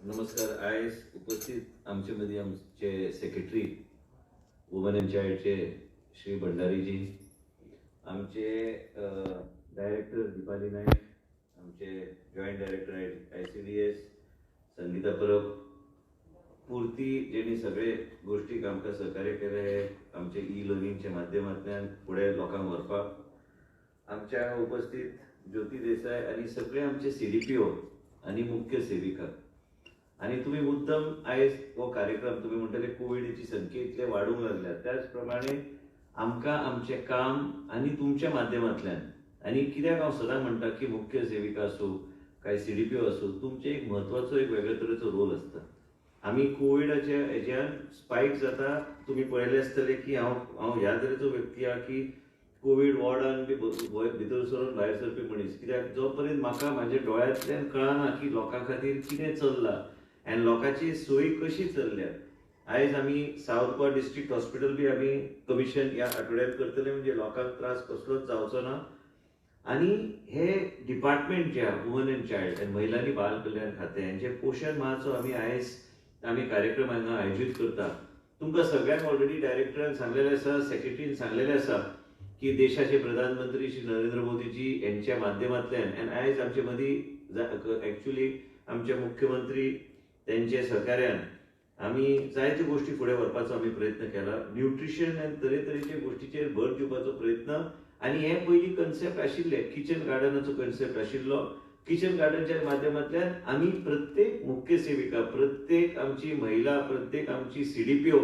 नमस्कार. आयज उपस्थित आमचे मध्ये आमचे सेक्रेटरी वुमन एंड चाइल्डचे श्री भंडारीजी, आमचे डायरेक्टर दीपाली नाईक, आमचे joint director ICDS Sangeeta Parab, पुरती जेणी सगळे गोष्टीक आमकां सहकार्य केले हे आमचे ई-लर्निंगच्या माध्यमांतल्यान फुडें लोकांक व्हरपाक, आमच्या उपस्थित ज्योती देसाय आणि सगळे आमचे CDPO आणि मुख्य सेविका. आणि तुम्ही मुद्दम आयज हो कार्यक्रम तुम्ही म्हणटले कोविडची संख्या इतले वाढूंक लागल्या, त्याच प्रमाणे आमकां आमचें काम आणि तुमच्या माध्यमांतल्यान आणि कित्याक हांव सदां म्हणटा की मुख्य सेविका आसूं काय CDPO आसूं, तुमचे एक म्हत्वाचो एक वेगळे तरेचो रोल आसता. आमी कोविडाच्या हेज्यान स्पायक जाता तुम्ही पळयले आसतले की हांव ह्या तरेचो व्यक्ती आहा की कोविड वॉर्डान बी भितर सरून भायर सरपी मनीस, कित्याक जो पर्यंत म्हाका म्हाज्या दोळ्यांतल्यान कळना की लोकां खातीर कितें चल्लां आनी लोकांची सोय कशी चल्ल्या. आयज आमी सावथ गोवा डिस्ट्रिक्ट हॉस्पिटल बी आमी कमिशन ह्या आठवड्यात करतले, म्हणजे लोकांक त्रास कसलोच जावचो ना. आणि हे डिपार्टमेंट जे आहा वुमन एंड चाइल्ड आनी महिला आनी बाल कल्याण खातें हेंचे पोशण माहाचो आमी कार्यक्रम हांगा आयोजीत करता. तुमकां सगळ्यांक ऑलरेडी डायरेक्टरान सांगलेलें आसा, सेक्रेटरीन सांगलेलें आसा की देशाचे प्रधानमंत्री श्री नरेंद्र मोदीजी यांच्या माध्यमांतल्यान आनी आयज आमचे मदीं एक्चुअली आमचे मुख्यमंत्री त्यांच्या सहकार्यान आमी जायत्यो गोष्टी फुडें व्हरपाचो आमी प्रयत्न केला. न्यूट्रिशन आनी तरेतरेच्या गोष्टीचेर भर दिवपाचो प्रयत्न. आनी हे पयलीं कन्सेप्ट आशिल्ले, किचन गार्डनाचो कन्सेप्ट आशिल्लो. किचन गार्डनच्या माध्यमांतल्यान आमी प्रत्येक मुख्य सेविका, प्रत्येक आमची महिला, प्रत्येक आमची CDPO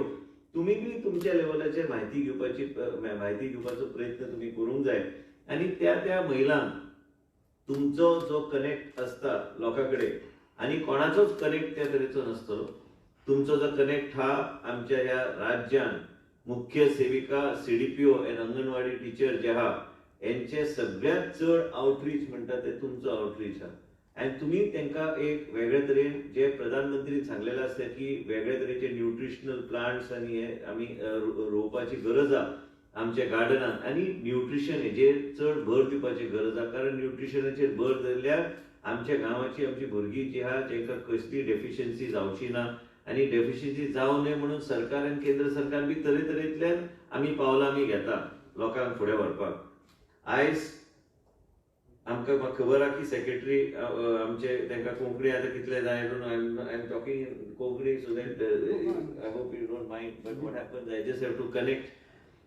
तुम्ही बी तुमच्या लेवलाचेर माहिती घेवपाचो प्रयत्न तुम्ही करूंक जाय. आनी त्या महिलांक तुमचो जो कनेक्ट आसता लोकां कडेन, आणि कोणाचोच कनेक्ट त्या तरेचो नसतलो. तुमचो जो कनेक्ट हा आमच्या ह्या राज्यान मुख्य सेविका, CDPO आनी अंगणवाडी टीचर जे आहा यांचे सगळ्यात चड आउटरीच म्हणटा ते तुमचो आउटरीच आहा. आनी तुमी तांकां एक वेगळे तरेन जे प्रधानमंत्रीन सांगलेलें आसता की वेगळे तरेचे न्यूट्रिशनल प्लांट्स आनी हे आमी रोवपाची गरज आहा आमच्या गार्डनांत. आनी न्यूट्रिशन हेजेर चड भर दिवपाची गरज आहा, कारण न्यूट्रिशनाचेर भर धरल्यार आमच्या गांवाची आमची भुरगीं जी आहा तांकां कसली डेफिशियन्सी जावची ना. आनी डेफिशियन्सी जावं नये म्हणून सरकार आनी केंद्र सरकार बी तरेतरेंतल्यान आमी पावलां आमी घेता लोकांक फुडें व्हरपाक. आयज आमकां म्हाका खबर आहा की सेक्रेटरी आमचे तांकां कोंकणी आतां कितले जाय, I am talking Konkani so that I hope you don't mind, but what happens I just have to connect.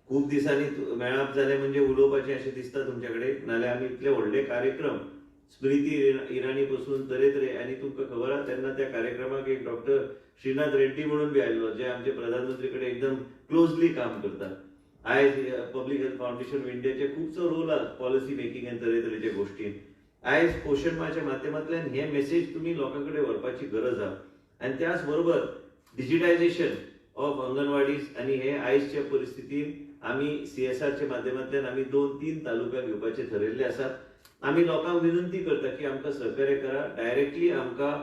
खूब दिसांनी मेळप जालें म्हणजे उलोवपाचें अशें दिसता तुमचे कडेन. नाल्यार आमी इतले व्हडले कार्यक्रम स्मृती इराणी पासून तरेतरे, आणि तुमकां खबर आहा तेन्ना त्या कार्यक्रमाक एक डॉक्टर श्रीनाथ रेड्डी म्हणून बी आयिल्लो, जे आमचे प्रधानमंत्री कडेन एकदम क्लोजली काम करता. आयज पब्लीक हेल्थ फाउंडेशन ऑफ इंडियाचे खूबसो रोल आहा पॉलिसी मेकिंग आनी तरेतरेच्या गोष्टीन. आयज पोषण माच्या माध्यमांतल्यान हे मेसेज तुम्ही लोकां कडेन व्हरपाची गरज आहा. आनी त्याच बरोबर डिजिटायझेशन ऑफ अंगणवाडीज आनी हे आयजच्या परिस्थितीन आमी CSRच्या माध्यमांतल्यान आमी 2-3 तालुक्याक घेवपाचे ठरयल्ले आसात. आमी लोकांक विनंती करता की आमकां सहकार्य करा. डायरेक्टली आमकां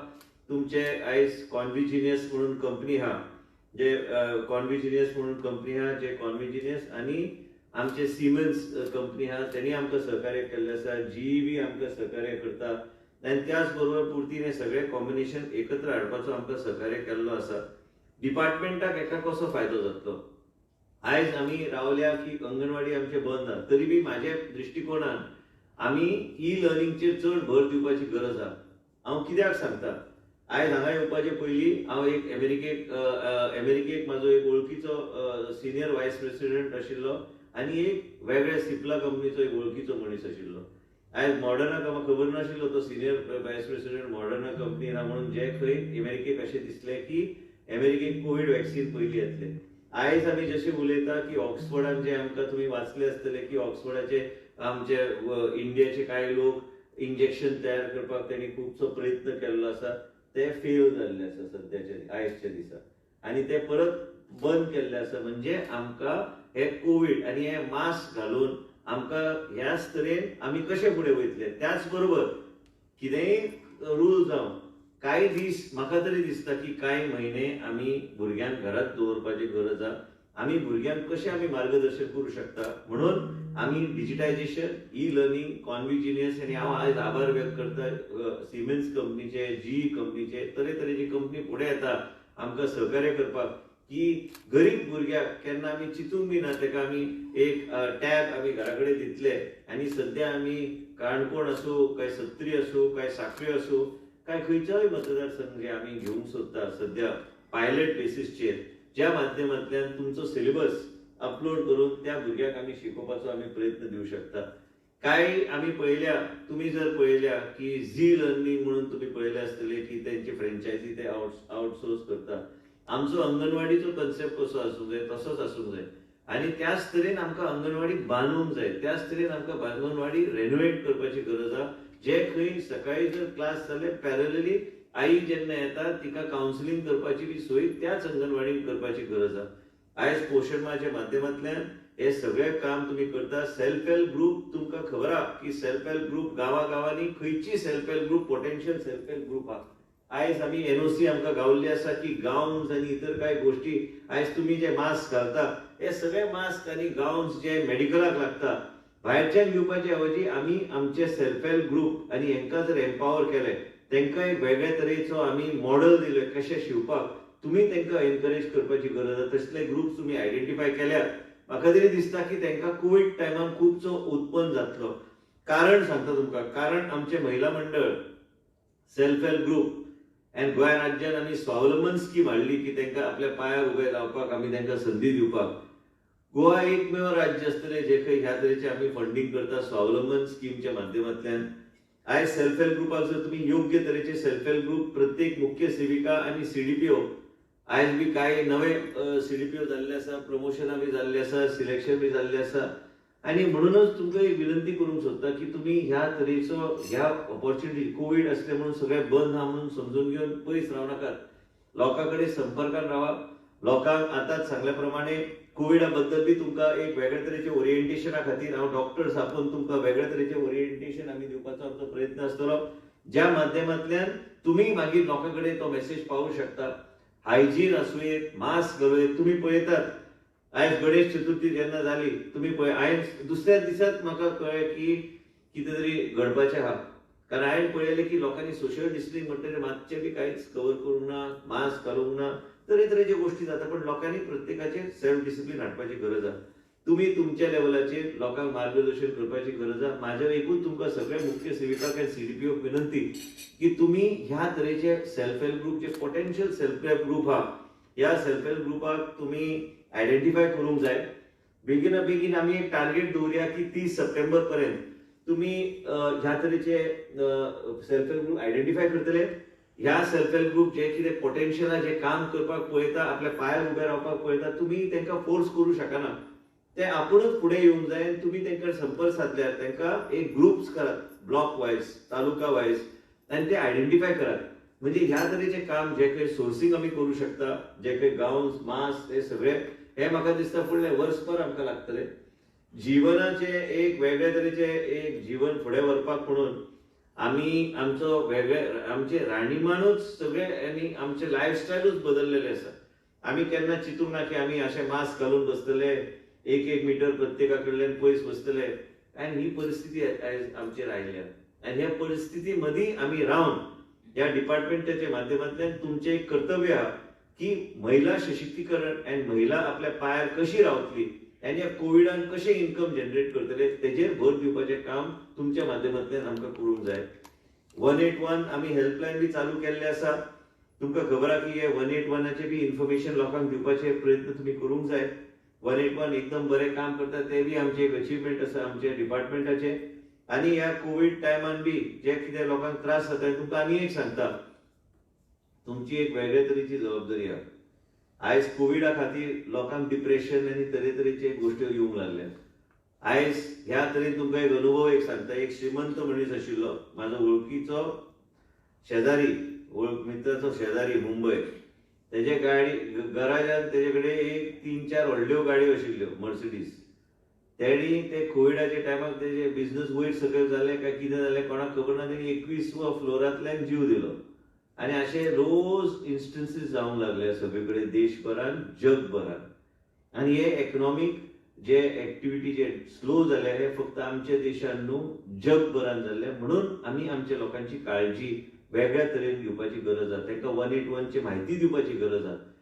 तुमचे आयज कॉन्व्हिजिनियस म्हणून कंपनी आहा, जे कॉन्व्हिजिनियस म्हणून कंपनी आहा, जे कॉन्व्हिजिनियस आनी आमचे सिमेन्स कंपनी आहा त्यांनी आमकां सहकार्य केल्लें आसा. GE आमकां सहकार्य करता. आनी त्याच बरोबर पुर्तीन हे सगळे कॉम्बिनेशन एकत्र हाडपाचो आमकां सहकार्य केल्लो आसा. डिपार्टमेंटाक हेका कसो फायदो जातलो. आयज आमी रावल्या की अंगणवाडी आमचे बंद आहा, तरी बी म्हाज्या दृश्टिकोनान आमी ई-लर्निंगचेर चड भर दिवपाची गरज आहा. हांव कित्याक सांगता, आयज हांगा येवपाचे पयलीं हांव एक अमेरिकेक म्हाजो एक वळखीचो सिनियर व्हायस प्रेसिडेंट आशिल्लो आनी एक वेगळ्या सिप्ला कंपनीचो एक वळखीचो मनीस आशिल्लो. आयज मॉडर्नाक म्हाका खबर नाशिल्लो तो सिनियर व्हायस प्रेसिडेंट मॉडर्ना कंपनीन आहा म्हणून, जे खंय अमेरिकेक अशें दिसलें की अमेरिकेक कोविड वॅक्सीन पयलीं येतलें. आयज आमी जशें उलयता की ऑक्सफर्डान जे आमकां तुमी वाचले आसतले की ऑक्सफर्डाचे आमचे इंडियाचे कांय लोक इंजेक्शन तयार करपाक त्यांनी खूबसो प्रयत्न केल्लो आसा, ते फेल जाल्ले आसा सद्याच्या आयजच्या दिसा, आनी ते परत बंद केल्ले आसा. म्हणजे आमकां हे कोविड आनी हे मास्क घालून आमकां ह्याच तरेन आमी कशे फुडें वयतले. त्याच बरोबर कितेंय रूल जावं काही दीस म्हाका तरी दिसता की कांय म्हयने आमी भुरग्यांक घरात दवरपाची गरज आहा. आमी भुरग्यांक कशें आमी मार्गदर्शन करूं शकता, म्हणून आम्ही डिजिटायझेशन, ई लर्निंग, कॉन्व्हिजिनियस आणि हांव आयज आभार व्यक्त करता सिमेंस कंपनीचे, जीई कंपनीचे, तरेतरेची कंपनी फुडें येता आमकां सहकार्य करपाक की गरीब भुरग्याक केन्ना आमी चिंतूंक बी ना तेका आमी एक टॅब आमी घरा कडेन दितले आनी सद्या आमी काणकोण आसूं काय सत्तरी आसूं काय सांखळे आसूं काय खंयच्याय मतदारसंघ जे आमी घेवंक सोदता सद्या पायलट बेसिसचेर ज्या माध्यमांतल्यान तुमचो सिलेबस अपलोड करून त्या भुरग्याक आमी शिकोवपाचो आमी प्रयत्न दिवंक शकता. काय आमी पळयल्या, तुम्ही जर पळयल्या की झी लर्निंग म्हणून तुम्ही पळयले आसतले की त्यांची फ्रँचायझी ते आउटसोर्स करता. आमचो अंगणवाडीचो कन्सेप्ट कसो आसूंक जाय तसोच आसूंक जाय आनी त्याच तरेन आमकां अंगणवाडी बांदूंक जाय, त्याच तरेन आमकां अंगणवाडी रेनोवेट करपाची गरज आसा. जे खंय सकाळी जर क्लास जाले पॅरलली आई जेन्ना येता तिका कावन्सिलिंग करपाची बी सोय त्याच अंगणवाडीन करपाची गरज आसा. आयज पोषण माच्या माध्यमांतल्यान हे सगळे काम तुम्ही करता. सेल्फ हेल्प ग्रुप तुमकां खबर आहा की सेल्फ हेल्प ग्रुप गांवागांवांनी खंयची self help group potential self help group आहा. आयज आमी एनओसी आमकां गावल्ली आसा की गाउन्स आनी इतर कांय गोष्टी आयज तुम्ही जे मास्क घालता हे सगळे मास्क आनी गाउन्स जे मेडिकलाक लागता भायरच्यान घेवपाचे ऐवजी आमी आमचे सेल्फ हेल्प ग्रुप आनी हांकां जर एम्पावर केले तांकां एक वेगळ्या तरेचो आमी मॉडेल दिले कशें शिवपाक तुम्ही तांकां एनकरेज करपाची गरज आसा. तसले ग्रुप्स तुम्ही आयडेंटिफाय केल्यार म्हाका तरी दिसता की तांकां कोविड टायमान खूबसो उत्पन्न जातलो. कारण सांगता तुमकां, कारण आमचे महिला मंडळ सेल्फ हेल्प ग्रुप आनी गोंय राज्यान आमी स्वावलंबन स्कीम हाडली की तांकां आपल्या पांयार उबे रावपाक आमी तांकां संदी दिवपाक. गोवा एकमेव राज्य आसतलें जे खंय ह्या तरेचे आमी फंडिंग करता स्वावलंबन स्कीमच्या माध्यमांतल्यान. आयज सेल्फ हेल्प ग्रुपाक जर तुम्ही योग्य तरेचे सेल्फ हेल्प ग्रुप प्रत्येक मुख्य सेविका आनी सीडीपीओ आयज बी काय नवे सीडीपीओ जाल्ले आसा, प्रमोशनां बी जाल्ले आसा, सिलेक्शन बी जाल्ले आसा आनी म्हणूनच तुमकां एक विनंती करूंक सोदता की तुम्ही ह्या तरेचो ह्या ऑपॉर्च्युनिटी कोविड असले म्हणून सगळे बंद आहा म्हणून समजून घेवन पयस राव नाकात. लोकां कडेन संपर्कान रावा. लोकांक आतांच सांगल्या प्रमाणे कोविडा बद्दल बी तुमकां एक वेगळ्या तरेचे ओरिएंटेशना खातीर हांव डॉक्टर्स आपून तुमकां वेगळ्या तरेचे ओरिएंटेशन आमी दिवपाचो आमचो प्रयत्न आसतलो ज्या माध्यमांतल्यान तुम्ही मागीर लोकां कडेन तो मेसेज पावूंक शकता. हायजीन आसूं येत, मास्क घालूं येत. तुम्ही पळयतात आयज गणेश चतुर्थी जेन्ना जाली तुम्ही पळय आयज दुसऱ्या दिसाच म्हाका कळ्ळें की कितें तरी घडपाचें आहा. कारण हांवें पळयलें की लोकांनी सोशल डिस्टन्सिंग म्हणटकीर मातशें बी कांयच कवर करूंक ना, मास्क घालूंक ना, तरेतरेच्यो गोश्टी जाता. पण लोकांनी प्रत्येकाचेर सेल्फ डिसिप्लीन हाडपाची गरज आहा. तुम्ही तुमच्या लेवलाचेर लोकांक मार्गदर्शन करपाची गरज आहा. म्हाज्या एकूच तुमकां सगळे मुख्य सेविकाक आनी सीडीपीओक विनंती की तुम्ही ह्या तरेचे सेल्फ हेल्प ग्रुप जे पोटेन्शियल सेल्फ हेल्प ग्रुप आहा ह्या सेल्फ हेल्प ग्रुपाक तुम्ही आयडेंटिफाय करूंक जाय. बेगिना बेगीन आमी एक टार्गेट दवरया की 30 सप्टेंबर पर्यंत तुम्ही ह्या तरेचे सेल्फ हेल्प ग्रुप आयडेंटिफाय करतले. ह्या सेल्फ हेल्प ग्रुप जे कितें पोटेन्शियल जे काम करपाक पळयता, आपल्या पांयार उबे रावपाक पळयता, तुम्ही तांकां फोर्स करूं शकना. ते आपुणूच फुडें येवंक जाय आनी तुमी तांकां संपर्क साधल्यार तांकां एक ग्रुप्स करात, ब्लॉक वायज, तालुका वायज आनी ते आयडेंटिफाय करात. म्हणजे ह्या तरेचे काम जे काही सोर्सिंग आमी करूं शकता, जे काही गाउन्स, मास्क हे सगळे हे म्हाका दिसता फुडले वर्सभर आमकां लागतले. जीवनाचे एक वेगळे तरेचे एक जीवन फुडें व्हरपाक म्हणून आमी आमचो वेगळे आमचे राहणीमानूच सगळे आनी आमचे लायफस्टायलूच बदललेले आसा. आमी केन्ना चिंतूंक ना की आमी अशे मास्क घालून बसतले, एक मिटर प्रत्येका कडल्यान पयस बसतले आनी ही परिस्थिती आयज आमचेर आयल्या. आनी ह्या परिस्थिती मदीं आमी रावन ह्या डिपार्टमेंटाच्या माध्यमांतल्यान तुमचें एक कर्तव्य आहा की महिला सशक्तीकरण आनी महिला आपल्या पांयार कशी रावतली आनी ह्या कोविडान कशें इन्कम जनरेट करतले तेजेर भर दिवपाचें काम तुमच्या माध्यमांतल्यान आमकां करूंक जाय. 181 आमी हेल्पलायन बी चालू केल्ले आसा. तुमकां खबर आहा की हे 181चे बी इन्फॉर्मेशन लोकांक दिवपाचे प्रयत्न तुमी करूंक जाय. 181 एकदम बरें काम करता ते बी आमचे एक अचिवमेंट आसा आमच्या डिपार्टमेंटाचे. आनी ह्या कोविड टायमान बी जे कितें लोकांक त्रास जाता तुमकां आनी एक सांगता, तुमची एक वेगळे तरेची जबाबदारी आहा. आयज कोविडा खातीर लोकांक डिप्रेशन आनी तरेतरेचे गोश्टी येवंक लागल्या. आयज ह्या तरेन तुमकां एक अनुभव एक सांगता. एक श्रीमंत मनीस आशिल्लो, म्हाजो वळखीचो शेजारी, मित्राचो शेजारी मुंबय, तेजे गाडी गराजान तेजे कडेन एक 3-4 व्हडल्यो गाडयो आशिल्ल्यो मर्सिडीज. तेणी ते कोविडाच्या टायमाक तेजे बिझनस वयर सकयल जालें काय कितें जालें कोणाक खबर ना, तेणी 21व्या फ्लोरांतल्यान जीव दिलो. आनी अशे रोज इन्स्टन्सीस जावंक लागले सगळे कडेन देशभरान जगभरान. आनी हे इकॉनॉमीक जे ऍक्टिव्हिटी जे स्लो झाल्या हे फक्त आमच्या देशान न्हू जगभरान जाल्ले, म्हणून आमी आमच्या लोकांची काळजी वेगळ्या तरेन घेवपाची गरज आसा, तांकां 181 ची म्हायती दिवपाची गरज आसा.